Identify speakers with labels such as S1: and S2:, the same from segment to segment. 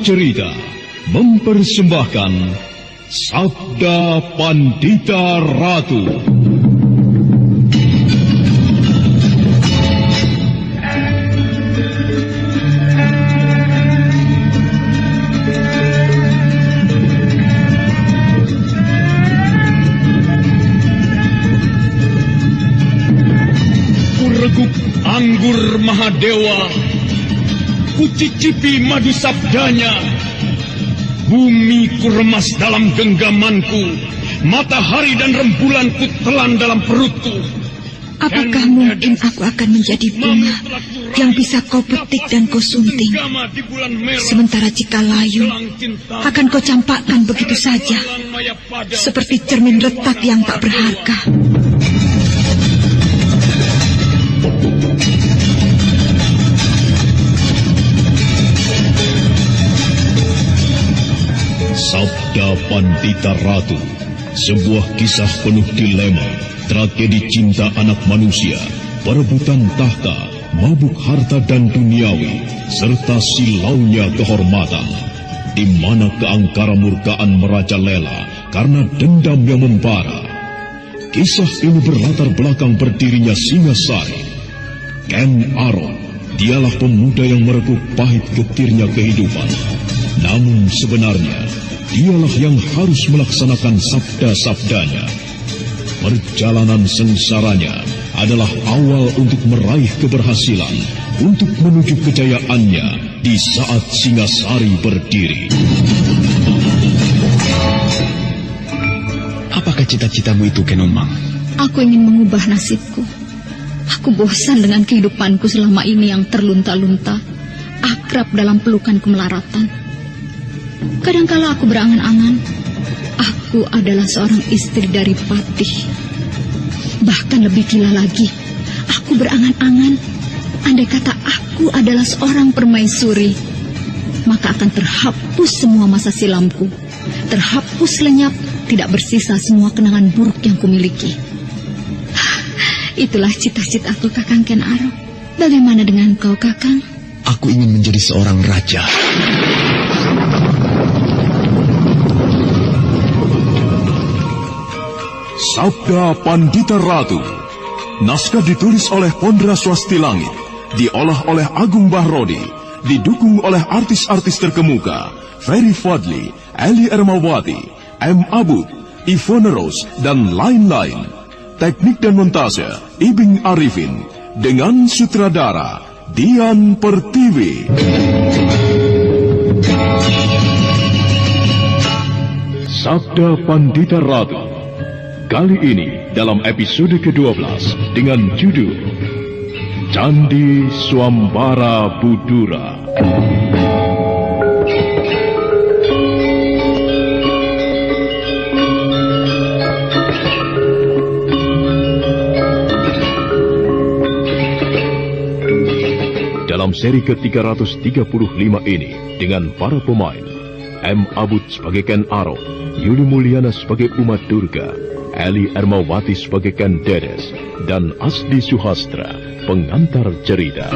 S1: Cerita mempersembahkan Sabda Pandita Ratu. Kureguk anggur Mahadewa, kucicipi madu sabdanya. Bumi kuremas dalam genggamanku, matahari dan rembulan kutelan dalam perutku.
S2: Apakah mungkin aku akan menjadi bunga yang bisa kau petik dan kau sunting? Sementara jika layu, akan kau campakkan begitu saja, seperti cermin retak yang tak berharga.
S1: Sabda Pandita Ratu, sebuah kisah penuh dilema, tragedi cinta anak manusia, perebutan tahta, mabuk harta dan duniawi, serta silaunya kehormatan, di mana keangkara murkaan merajalela karena dendam yang membara. Kisah ini berlatar belakang berdirinya Singasari. Ken Arok, dialah pemuda yang merekuk pahit getirnya kehidupan. Namun sebenarnya, dialah yang harus melaksanakan sabda-sabdanya. Perjalanan sengsaranya adalah awal untuk meraih keberhasilan, untuk menuju kejayaannya di saat Singasari berdiri.
S3: Apakah cita-citamu itu, Kenomang?
S4: Aku ingin mengubah nasibku. Aku bosan dengan kehidupanku selama ini yang terlunta-lunta, akrab dalam pelukan kemelaratan. Kadangkala aku berangan-angan, aku adalah seorang istri dari Patih. Bahkan lebih gila lagi, aku berangan-angan, andai kata aku adalah seorang permaisuri, maka akan terhapus semua masa silamku, terhapus lenyap, tidak bersisa semua kenangan buruk yang kumiliki. Itulah cita-citaku, Kakang Ken Arok. Bagaimana dengan kau, Kakang?
S3: Aku ingin menjadi seorang raja.
S1: Sabda Pandita Ratu. Naskah ditulis oleh Pondra Swasti Langit, diolah oleh Agung Bahrodi, didukung oleh artis-artis terkemuka Ferry Fadli, Eli Ermawati, M. Abud, Ivone Rose, dan lain-lain. Teknik dan montase Ibing Arifin, dengan sutradara Dian Pertiwi. Sabda Pandita Ratu. Kali ini dalam episode ke-12 dengan judul Candi Swambara Budura. Dalam seri ke-335 ini dengan para pemain M. Abud sebagai Ken Arok, Yuli Mulyana sebagai Uma Durga, Eli Ermawati sebagai Ken Dedes, dan Asdi Suhastra, pengantar cerita.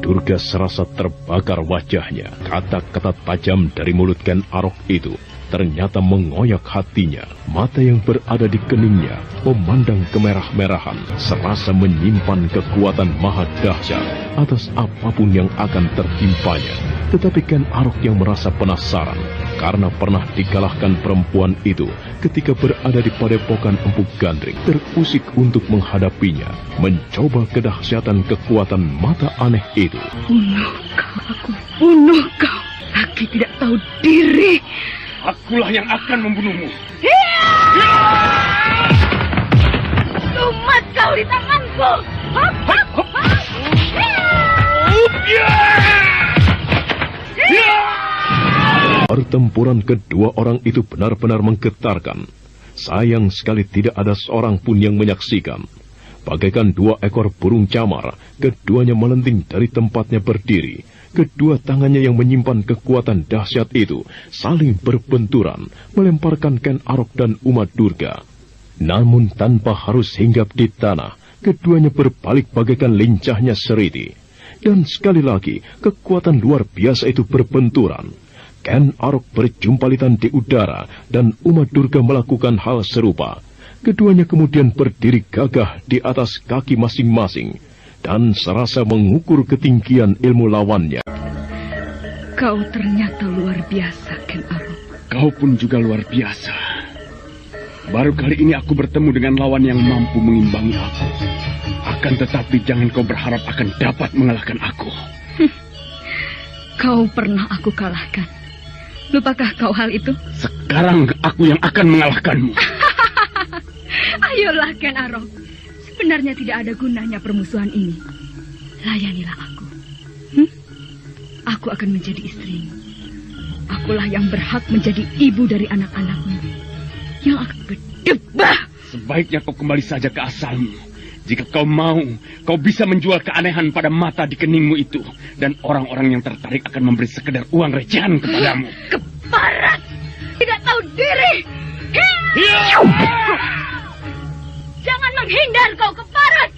S1: Durga serasa terbakar wajahnya. Kata-kata tajam dari mulut Ken Arok itu ternyata mengoyak hatinya. Mata yang berada di keningnya memandang kemerah-merahan, serasa menyimpan kekuatan maha dahsyat atas apapun yang akan tertimpanya. Tetapi Ken Arok yang merasa penasaran karena pernah dikalahkan perempuan itu ketika berada di padepokan Empu Gandring, terusik untuk menghadapinya, mencoba kedahsyatan kekuatan mata aneh itu.
S2: Bunuh kau, aku bunuh kau. Laki tidak tahu diri.
S5: Akulah yang akan membunuhmu.
S2: Lumat kau di tanganku.
S1: Pertempuran kedua orang itu benar-benar menggetarkan. Sayang sekali tidak ada seorang pun yang menyaksikan. Bagaikan 2 ekor burung camar, keduanya melenting dari tempatnya berdiri. Kedua tangannya yang menyimpan kekuatan dahsyat itu saling berbenturan, melemparkan Ken Arok dan Uma Durga. Namun tanpa harus hinggap di tanah, keduanya berbalik bagaikan lincahnya seriti. Dan sekali lagi, kekuatan luar biasa itu berbenturan. Ken Arok berjumpalitan di udara, dan Uma Durga melakukan hal serupa. Keduanya kemudian berdiri gagah di atas kaki masing-masing, dan serasa mengukur ketinggian ilmu lawannya.
S6: Kau ternyata luar biasa, Ken Arok.
S5: Kau pun juga luar biasa. Baru kali ini aku bertemu dengan lawan yang mampu mengimbangi aku. Akan tetapi jangan kau berharap akan dapat mengalahkan aku.
S6: Kau pernah aku kalahkan. Lupakah kau hal itu?
S5: Sekarang aku yang akan mengalahkanmu.
S6: Ayolah, Ken Arok. Sebenarnya tidak ada gunanya permusuhan ini. Layanilah aku. Aku akan menjadi istrimu. Akulah yang berhak menjadi ibu dari anak-anakmu. Yang akan berdebah.
S5: Sebaiknya kau kembali saja ke asalmu. Jika kau mau, kau bisa menjual keanehan pada mata di keningmu itu. Dan orang-orang yang tertarik akan memberi sekedar uang recehan kepadamu.
S6: Keparat! Tidak tahu diri! Jangan menghindar kau, keparat!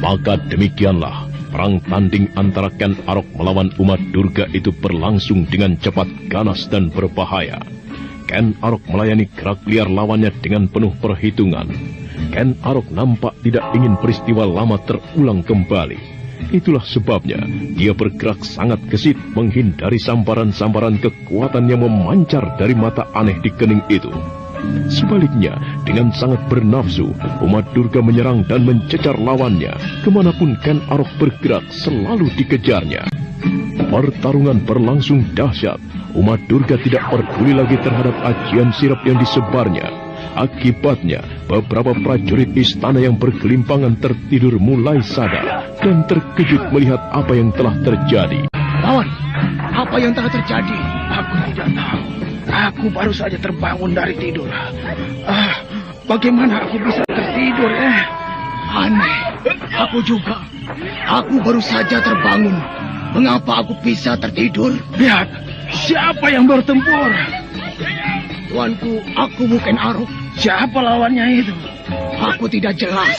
S1: Maka demikianlah perang tanding antara Ken Arok melawan Uma Durga itu berlangsung dengan cepat, ganas, dan berbahaya. Ken Arok melayani gerak liar lawannya dengan penuh perhitungan. Ken Arok nampak tidak ingin peristiwa lama terulang kembali. Itulah sebabnya dia bergerak sangat gesit menghindari sambaran-sambaran kekuatan yang memancar dari mata aneh di kening itu. Sebaliknya, dengan sangat bernafsu, Uma Durga menyerang dan mencecar lawannya. Kemanapun Ken Arok bergerak, selalu dikejarnya. Pertarungan berlangsung dahsyat. Uma Durga tidak peduli lagi terhadap ajian sirap yang disebarnya. Akibatnya, beberapa prajurit istana yang bergelimpangan tertidur mulai sadar dan terkejut melihat apa yang telah terjadi.
S7: Lawan, apa yang telah terjadi? Aku tidak tahu. Aku baru saja terbangun dari tidur. Bagaimana aku bisa tertidur? Aneh. Aku juga. Aku baru saja terbangun. Mengapa aku bisa tertidur? Lihat, siapa yang bertempur? Tuanku, aku bukan Arok. Siapa lawannya itu? Aku tidak jelas.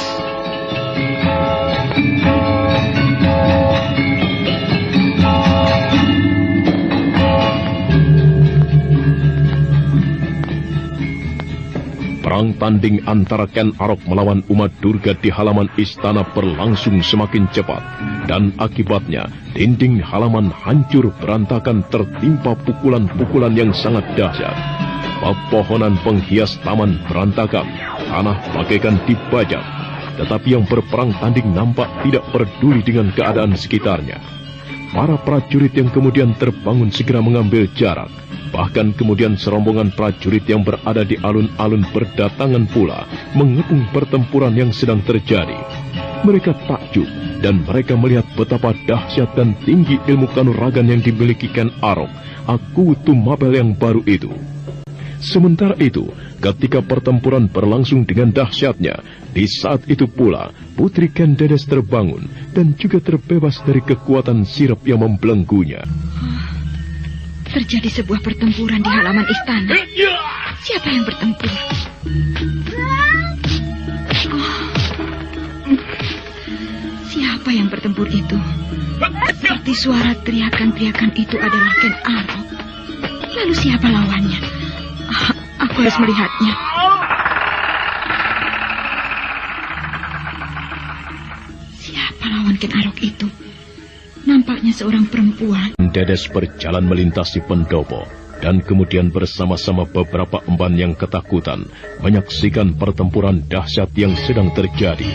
S1: Perang tanding antara Ken Arok melawan Uma Durga di halaman istana berlangsung semakin cepat, dan akibatnya dinding halaman hancur berantakan tertimpa pukulan-pukulan yang sangat dahsyat. Pepohonan penghias taman berantakan, tanah bagaikan dibajak, tetapi yang berperang tanding nampak tidak peduli dengan keadaan sekitarnya. Para prajurit yang kemudian terbangun segera mengambil jarak. Bahkan kemudian serombongan prajurit yang berada di alun-alun berdatangan pula mengepung pertempuran yang sedang terjadi. Mereka takjub dan mereka melihat betapa dahsyat dan tinggi ilmu kanuragan yang dimiliki Ken Arok, Akutu Mabel yang baru itu. Sementara itu, ketika pertempuran berlangsung dengan dahsyatnya, di saat itu pula Putri Ken Dedes terbangun dan juga terbebas dari kekuatan sirap yang membelenggunya.
S2: Terjadi sebuah pertempuran di halaman istana. Siapa yang bertempur? Siapa yang bertempur itu? Seperti suara teriakan-teriakan itu adalah Ken Arok. Lalu siapa lawannya? Aku harus melihatnya. Siapa lawan Ken Arok itu? Nampaknya seorang perempuan.
S1: Dedes berjalan melintasi pendopo dan kemudian bersama-sama beberapa emban yang ketakutan menyaksikan pertempuran dahsyat yang sedang terjadi.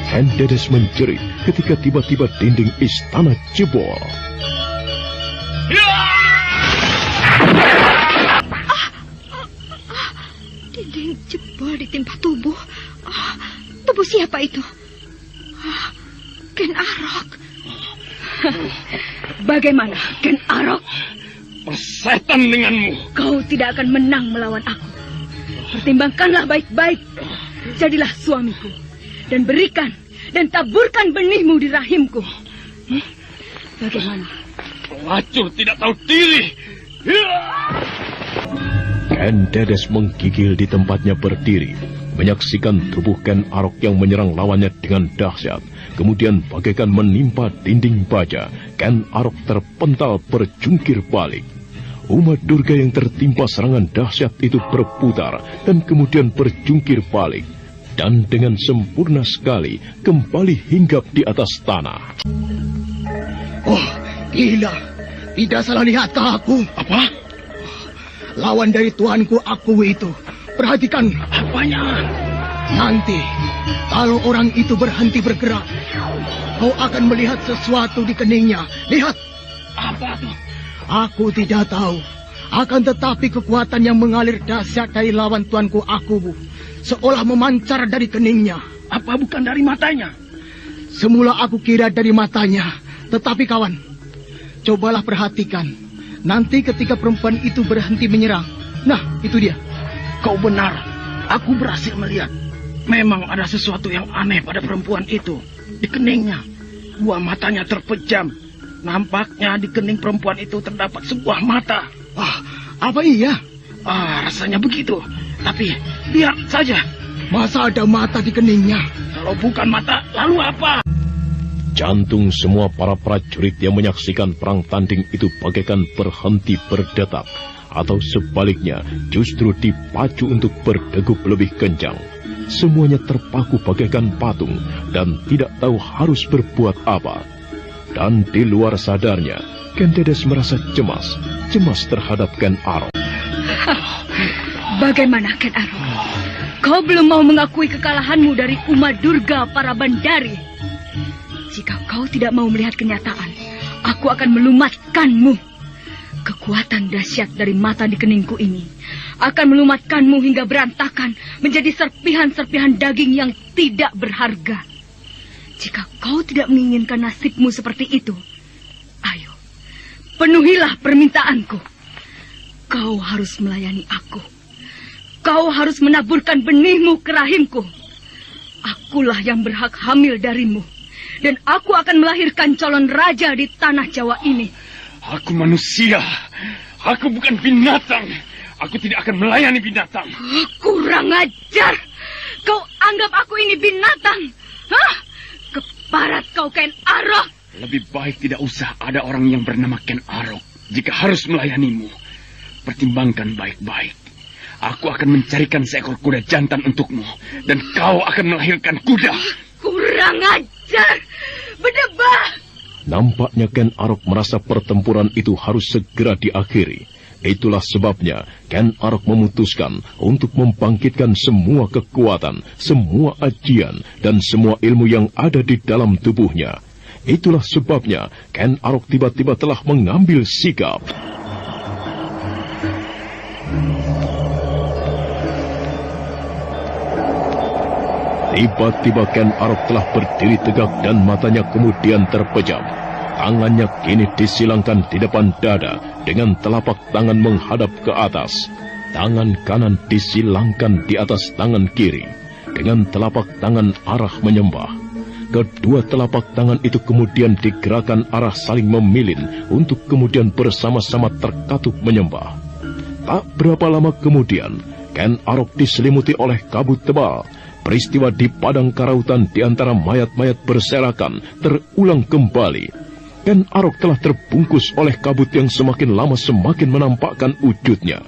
S1: Ken Dedes menjerit ketika tiba-tiba dinding istana jebol.
S4: Dinding jebol ditimpa tubuh. Tubuh siapa itu? Ken Arok.
S6: Bagaimana, Ken Arok?
S5: Persetan denganmu.
S6: Kau tidak akan menang melawan aku. Pertimbangkanlah baik-baik. Jadilah suamiku. Dan berikan dan taburkan benihmu di rahimku. Bagaimana?
S5: Pelacur tidak tahu diri.
S1: Ken Dedes menggigil di tempatnya berdiri, menyaksikan tubuh Ken Arok yang menyerang lawannya dengan dahsyat. Kemudian bagaikan menimpa dinding baja, Ken Arok terpental berjungkir balik. Uma Durga yang tertimpa serangan dahsyat itu berputar dan kemudian berjungkir balik. Dan dengan sempurna sekali kembali hinggap di atas tanah.
S7: Oh, gila. Tidak salah lihatkah aku?
S5: Apa?
S7: Lawan dari tuanku aku itu. Perhatikan.
S5: Apanya?
S7: Nanti, kalau orang itu berhenti bergerak, kau akan melihat sesuatu di keningnya. Lihat.
S5: Apa tuh?
S7: Aku tidak tahu. Akan tetapi kekuatan yang mengalir dahsyat dari lawan tuanku aku, seolah memancar dari keningnya.
S5: Apa bukan dari matanya?
S7: Semula aku kira dari matanya. Tetapi kawan, cobalah perhatikan. Nanti ketika perempuan itu berhenti menyerang. Nah, itu dia.
S5: Kau benar. Aku berhasil melihat. Memang ada sesuatu yang aneh pada perempuan itu. Di keningnya, dua matanya terpejam. Nampaknya di kening perempuan itu terdapat sebuah mata.
S7: Apa iya?
S5: Rasanya begitu. Tapi lihat saja.
S7: Masa ada mata di keningnya?
S5: Kalau bukan mata, lalu apa?
S1: Jantung semua para prajurit yang menyaksikan perang tanding itu bagaikan berhenti berdetak. Atau sebaliknya, justru dipacu untuk berdegup lebih kencang. Semuanya terpaku bagaikan patung dan tidak tahu harus berbuat apa. Dan di luar sadarnya, Ken Dedes merasa cemas terhadap Ken Arok.
S6: Bagaimana, Ken Arok? Kau belum mau mengakui kekalahanmu dari Uma Durga para Bandari. Jika kau tidak mau melihat kenyataan, aku akan melumatkanmu. Kekuatan dahsyat dari mata di keningku ini akan melumatkanmu hingga berantakan menjadi serpihan-serpihan daging yang tidak berharga. Jika kau tidak menginginkan nasibmu seperti itu, ayo, penuhilah permintaanku. Kau harus melayani aku. Kau harus menaburkan benihmu ke rahimku. Akulah yang berhak hamil darimu. Dan aku akan melahirkan calon raja di tanah Jawa ini.
S5: Aku manusia. Aku bukan binatang. Aku tidak akan melayani binatang.
S6: Kurang ajar. Kau anggap aku ini binatang? Hah? Keparat kau, Ken Arok.
S5: Lebih baik tidak usah ada orang yang bernama Ken Arok. Jika harus melayanimu, pertimbangkan baik-baik. Aku akan mencarikan seekor kuda jantan untukmu. Dan kau akan melahirkan kuda.
S6: Kurang ajar. Berdebah.
S1: Nampaknya Ken Arok merasa pertempuran itu harus segera diakhiri. Itulah sebabnya Ken Arok memutuskan untuk membangkitkan semua kekuatan, semua ajian, dan semua ilmu yang ada di dalam tubuhnya. Itulah sebabnya Ken Arok tiba-tiba telah mengambil sikap. Tiba-tiba Ken Arok telah berdiri tegak dan matanya kemudian terpejam. Tangannya kini disilangkan di depan dada dengan telapak tangan menghadap ke atas. Tangan kanan disilangkan di atas tangan kiri dengan telapak tangan arah menyembah. Kedua telapak tangan itu kemudian digerakkan arah saling memilin untuk kemudian bersama-sama terkatup menyembah. Tak berapa lama kemudian, Ken Arok diselimuti oleh kabut tebal. Peristiwa di padang karautan di antara mayat-mayat berserakan terulang kembali. Ken Arok telah terbungkus oleh kabut yang semakin lama semakin menampakkan wujudnya.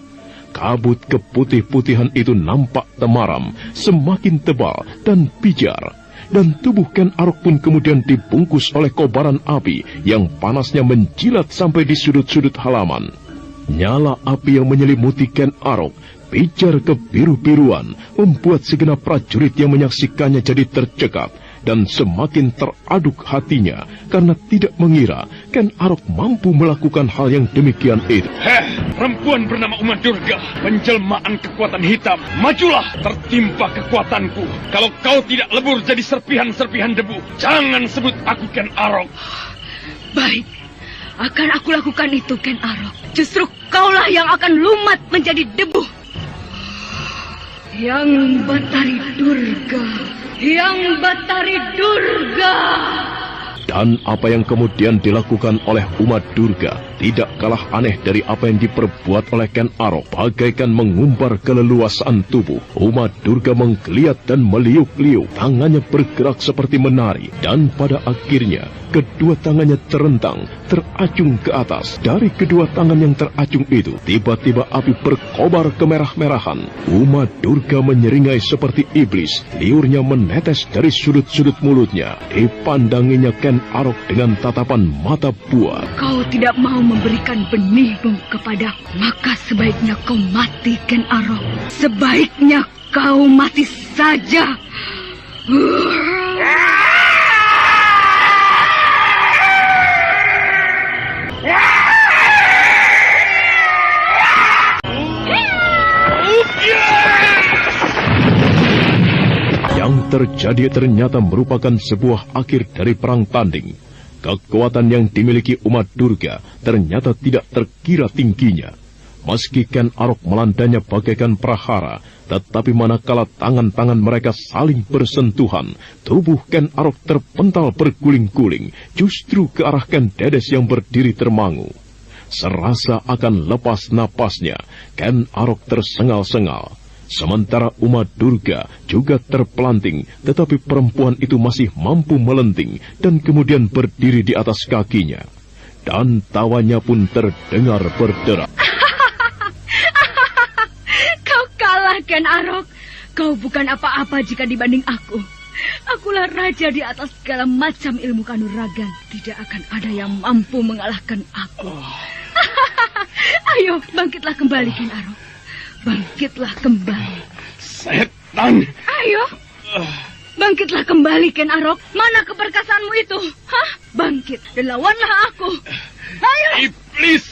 S1: Kabut keputih-putihan itu nampak temaram, semakin tebal dan pijar. Dan tubuh Ken Arok pun kemudian dibungkus oleh kobaran api yang panasnya menjilat sampai di sudut-sudut halaman. Nyala api yang menyelimuti Ken Arok pijar kebiru-biruan, membuat segenap prajurit yang menyaksikannya jadi tercekat dan semakin teraduk hatinya karena tidak mengira Ken Arok mampu melakukan hal yang demikian itu.
S8: Perempuan bernama Uma Durga, penjelmaan kekuatan hitam. Majulah, tertimpa kekuatanku. Kalau kau tidak lebur jadi serpihan-serpihan debu, jangan sebut aku Ken Arok.
S6: Baik, akan aku lakukan itu, Ken Arok. Justru kaulah yang akan lumat menjadi debu. Yang Batari Durga, Yang Batari Durga.
S1: Dan apa yang kemudian dilakukan oleh Uma Durga tidak kalah aneh dari apa yang diperbuat oleh Ken Arok. Bagaikan mengumbar keleluasaan tubuh, Uma Durga menggeliat dan meliuk-liuk. Tangannya bergerak seperti menari, dan pada akhirnya kedua tangannya terentang, teracung ke atas. Dari kedua tangan yang teracung itu, tiba-tiba api berkobar kemerah-merahan. Uma Durga menyeringai seperti iblis. Liurnya menetes dari sudut-sudut mulutnya. Dipandanginya Ken Arok dengan tatapan mata buah.
S6: Kau tidak mau memberikan benihmu kepadaku, maka sebaiknya kau mati, Ken Arok. Sebaiknya kau mati saja.
S1: Yang terjadi ternyata merupakan sebuah akhir dari perang tanding. Kekuatan yang dimiliki Uma Durga ternyata tidak terkira tingginya. Meski Ken Arok melandanya bagaikan prahara, tetapi manakala tangan-tangan mereka saling bersentuhan, tubuh Ken Arok terpental berguling-guling, justru ke arah Ken Dedes yang berdiri termangu. Serasa akan lepas napasnya, Ken Arok tersengal-sengal. Sementara Uma Durga juga terpelanting, tetapi perempuan itu masih mampu melenting dan kemudian berdiri di atas kakinya. Dan tawanya pun terdengar berderak.
S6: Kau kalah, Ken Arok. Kau bukan apa-apa jika dibanding aku. Akulah raja di atas segala macam ilmu kanuragan. Tidak akan ada yang mampu mengalahkan aku. Ayo, bangkitlah kembali, Ken Arok. Bangkitlah kembali.
S8: Setan!
S6: Ayo, bangkitlah kembali, Ken Arok. Mana keperkasaanmu itu? Hah? Bangkit dan lawanlah aku. Ayo!
S8: Iblis!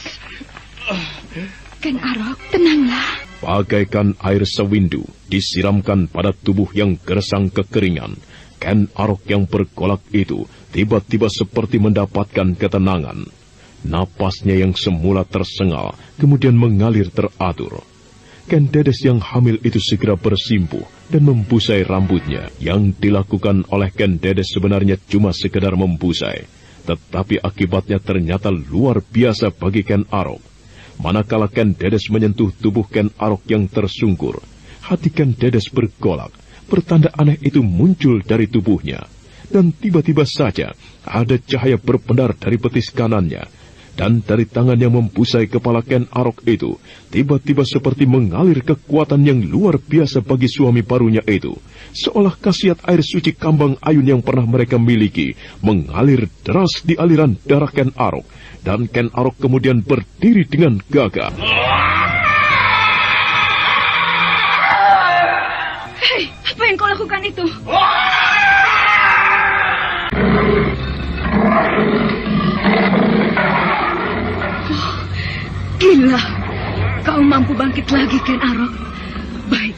S4: Ken Arok, tenanglah.
S1: Bagaikan air sewindu disiramkan pada tubuh yang gersang kekeringan, Ken Arok yang bergolak itu tiba-tiba seperti mendapatkan ketenangan. Napasnya yang semula tersengal kemudian mengalir teratur. Ken Dedes yang hamil itu segera bersimpuh dan membusai rambutnya. Yang dilakukan oleh Ken Dedes sebenarnya cuma sekedar membusai, tetapi akibatnya ternyata luar biasa bagi Ken Arok. Manakala Ken Dedes menyentuh tubuh Ken Arok yang tersungkur, hati Ken Dedes bergolak. Pertanda aneh itu muncul dari tubuhnya, dan tiba-tiba saja ada cahaya berpendar dari betis kanannya. Dan dari tangan yang membusai kepala Ken Arok itu, tiba-tiba seperti mengalir kekuatan yang luar biasa bagi suami barunya itu. Seolah khasiat air suci Kambang Ayun yang pernah mereka miliki mengalir deras di aliran darah Ken Arok. Dan Ken Arok kemudian berdiri dengan gagah.
S6: Hei, apa yang kau lakukan itu? Gila, kau mampu bangkit lagi, Ken Arok. Baik,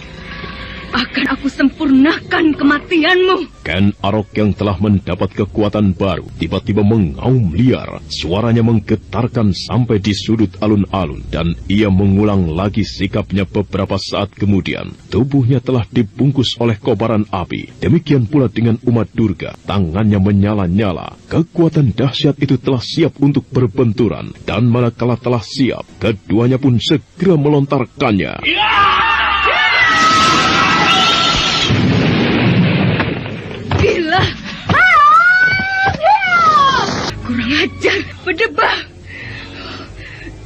S6: akan aku sempurnakan kematianmu.
S1: Ken Arok yang telah mendapat kekuatan baru tiba-tiba mengaum liar. Suaranya menggetarkan sampai di sudut alun-alun, dan ia mengulang lagi sikapnya beberapa saat kemudian. Tubuhnya telah dibungkus oleh kobaran api. Demikian pula dengan Uma Durga. Tangannya menyala-nyala. Kekuatan dahsyat itu telah siap untuk berbenturan, dan manakala telah siap, keduanya pun segera melontarkannya.
S6: Gila! Kurang ajar, berdebah!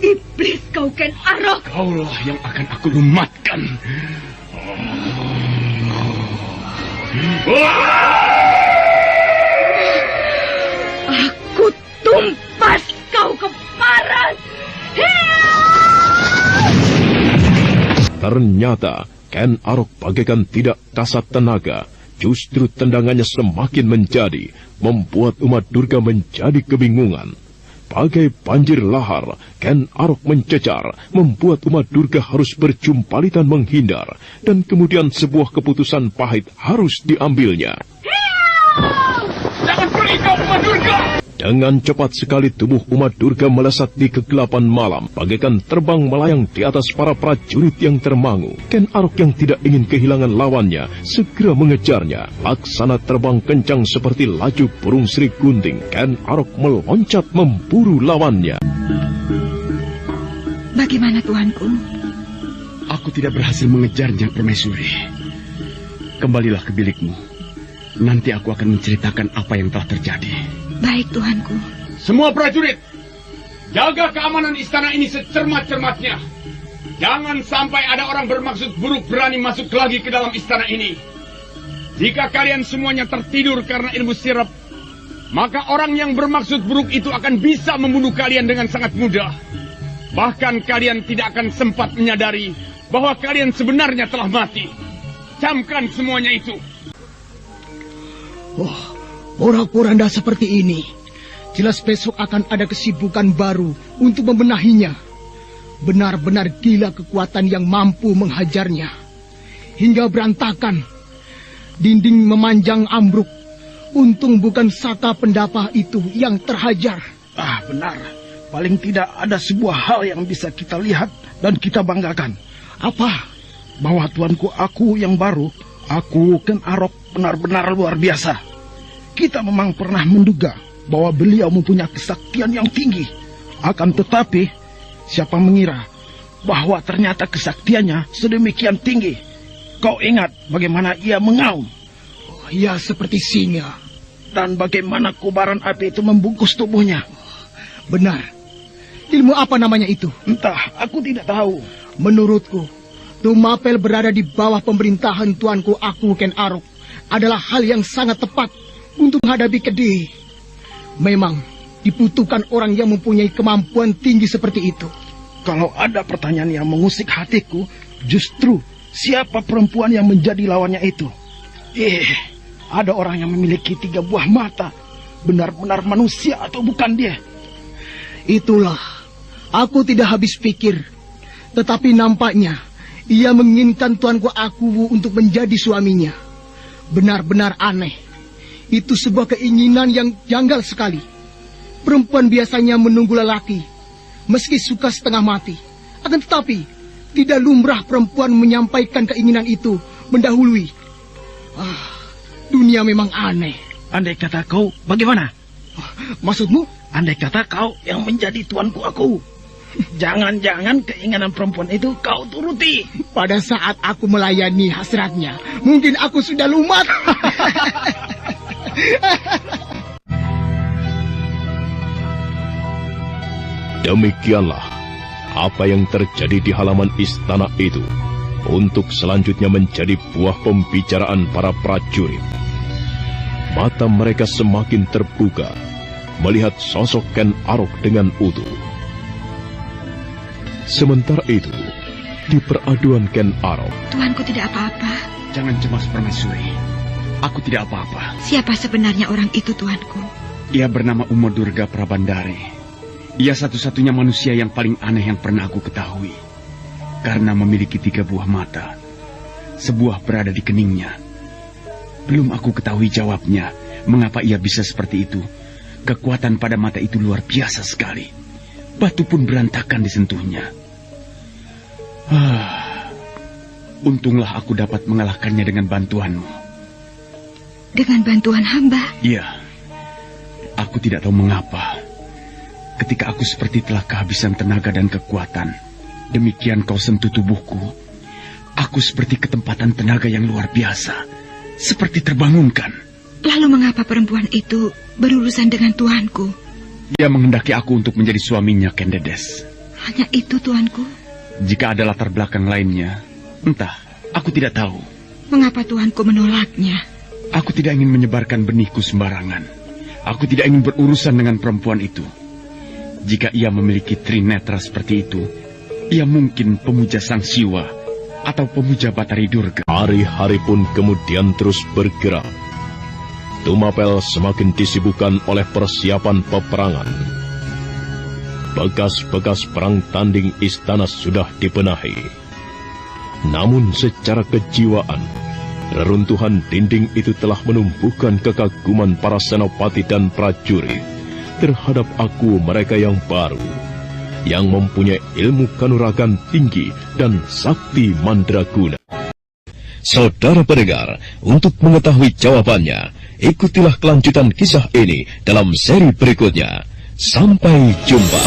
S6: Iblis kau, Ken Arok!
S8: Kaulah yang akan aku lumatkan.
S6: Aku tumpas kau ke paras! Hiya!
S1: Ternyata Ken Arok bagaikan tidak kasat tenaga. Justru tendangannya semakin menjadi, membuat umat Durga menjadi kebingungan. Bagai banjir lahar, Ken Arok mencecar, membuat umat Durga harus berjumpalitan menghindar, dan kemudian sebuah keputusan pahit harus diambilnya.
S8: Jangan pergi kau, umat Durga!
S1: Dengan cepat sekali tubuh umat Durga melesat di kegelapan malam, bagaikan terbang melayang di atas para prajurit yang termangu. Ken Arok yang tidak ingin kehilangan lawannya, segera mengejarnya. Laksana terbang kencang seperti laju burung Sri Gunting, Ken Arok meloncat memburu lawannya.
S2: Bagaimana tuanku?
S3: Aku tidak berhasil mengejarnya, Permaisuri. Kembalilah ke bilikmu. Nanti aku akan menceritakan apa yang telah terjadi.
S2: Baik, tuanku.
S8: Semua prajurit, jaga keamanan istana ini secermat-cermatnya. Jangan sampai ada orang bermaksud buruk berani masuk lagi ke dalam istana ini. Jika kalian semuanya tertidur karena ilmu sirap, maka orang yang bermaksud buruk itu akan bisa membunuh kalian dengan sangat mudah. Bahkan kalian tidak akan sempat menyadari bahwa kalian sebenarnya telah mati. Camkan semuanya itu.
S7: Porak-poranda seperti ini, jelas besok akan ada kesibukan baru untuk membenahinya. Benar-benar gila kekuatan yang mampu menghajarnya. Hingga berantakan, dinding memanjang ambruk. Untung bukan Saka Pendapa itu yang terhajar.
S5: Benar. Paling tidak ada sebuah hal yang bisa kita lihat dan kita banggakan.
S7: Apa?
S5: Bahwa tuanku aku yang baru, aku Ken Arok benar-benar luar biasa. Kita memang pernah menduga bahwa beliau mempunyai kesaktian yang tinggi. Akan tetapi, siapa mengira bahwa ternyata kesaktiannya sedemikian tinggi. Kau ingat bagaimana ia mengaum?
S7: Ia seperti singa.
S5: Dan bagaimana kobaran api itu membungkus tubuhnya.
S7: Benar. Ilmu apa namanya itu?
S5: Entah, aku tidak tahu.
S7: Menurutku, Tumapel berada di bawah pemerintahan tuanku aku Ken Arok adalah hal yang sangat tepat untuk menghadapi Kediri. Memang dibutuhkan orang yang mempunyai kemampuan tinggi seperti itu.
S5: Kalau ada pertanyaan yang mengusik hatiku, justru siapa perempuan yang menjadi lawannya itu? Ada orang yang memiliki 3 buah mata. Benar-benar manusia atau bukan dia?
S7: Itulah, aku tidak habis pikir. Tetapi nampaknya ia menginginkan tuanku aku untuk menjadi suaminya. Benar-benar aneh. Itu sebuah keinginan yang janggal sekali. Perempuan biasanya menunggu lelaki, meski suka setengah mati. Akan tetapi, tidak lumrah perempuan menyampaikan keinginan itu mendahului. Dunia memang aneh.
S5: Andai kata kau, bagaimana?
S7: Maksudmu?
S5: Andai kata kau yang menjadi tuanku aku. Jangan-jangan keinginan perempuan itu kau turuti.
S7: Pada saat aku melayani hasratnya, mungkin aku sudah lumat.
S1: Demikianlah apa yang terjadi di halaman istana itu. Untuk selanjutnya menjadi buah pembicaraan para prajurit. Mata mereka semakin terbuka melihat sosok Ken Arok dengan utuh. Sementara itu, di peraduan Ken Arok.
S2: Tuanku tidak apa-apa.
S3: Jangan cemas, Permaisuri. Aku tidak apa-apa.
S2: Siapa sebenarnya orang itu, tuanku?
S3: Ia bernama Uma Durga Prabandari. Ia satu-satunya manusia yang paling aneh yang pernah aku ketahui. Karena memiliki 3 buah mata. Sebuah berada di keningnya. Belum aku ketahui jawabnya, mengapa ia bisa seperti itu. Kekuatan pada mata itu luar biasa sekali. Batu pun berantakan disentuhnya. Untunglah aku dapat mengalahkannya dengan bantuanmu.
S2: Dengan bantuan hamba?
S3: Iya. Aku tidak tahu mengapa. Ketika aku seperti telah kehabisan tenaga dan kekuatan, demikian kau sentuh tubuhku, aku seperti ketempatan tenaga yang luar biasa, seperti terbangunkan.
S2: Lalu mengapa perempuan itu berurusan dengan tuanku?
S3: Dia menghendaki aku untuk menjadi suaminya, Ken Dedes.
S2: Hanya itu, tuanku?
S3: Jika ada latar belakang lainnya, entah, aku tidak tahu.
S2: Mengapa tuanku menolaknya?
S3: Aku tidak ingin menyebarkan benihku sembarangan. Aku tidak ingin berurusan dengan perempuan itu. Jika ia memiliki trinetra seperti itu, ia mungkin pemuja sang Siwa atau pemuja Batari Durga.
S1: Hari-hari pun kemudian terus bergerak. Tumapel semakin disibukkan oleh persiapan peperangan. Bekas-bekas perang tanding istana sudah dibenahi. Namun secara kejiwaan, reruntuhan dinding itu telah menumbuhkan kekaguman para senopati dan prajurit terhadap aku mereka yang baru, yang mempunyai ilmu kanuragan tinggi dan sakti mandraguna. Saudara pendengar, untuk mengetahui jawabannya, ikutilah kelanjutan kisah ini dalam seri berikutnya. Sampai jumpa.